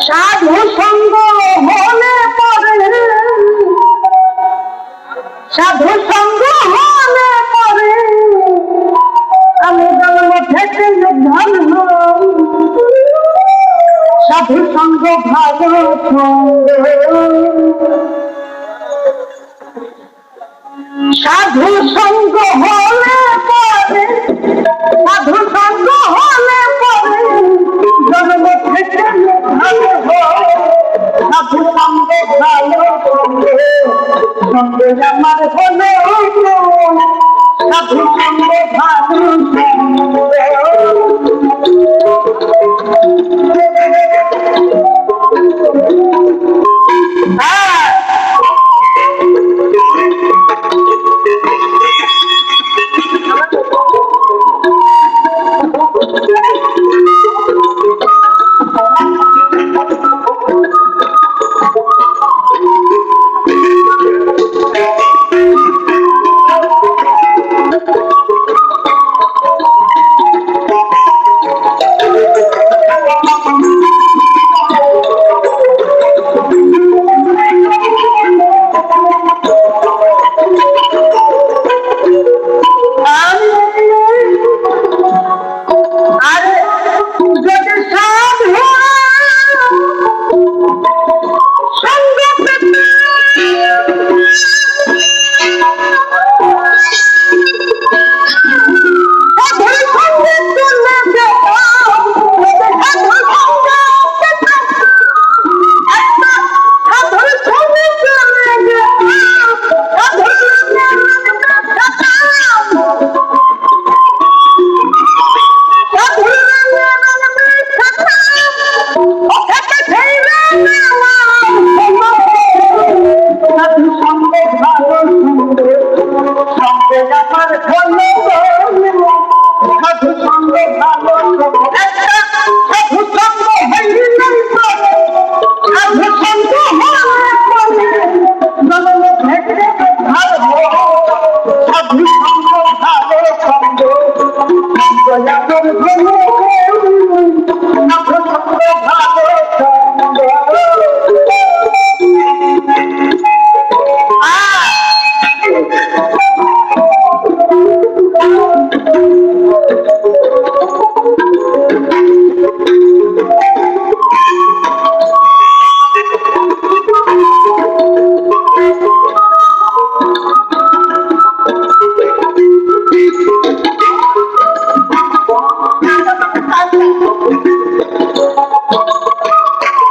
সাধু সঙ্গ হলে পরে, সাধু সঙ্গ হলে পরে আমি জন্ম থেকে ধন হই। সাধু সঙ্গ ভালো সঙ্গ, সাধু সঙ্গ হলে পরে, সাধু সঙ্গ হলে পরে জন্ম থেকে ভালো হয়। সাধু সঙ্গ ভালো সঙ্গ, সঙ্গে আমার হলো সাধু সঙ্গ ভালো।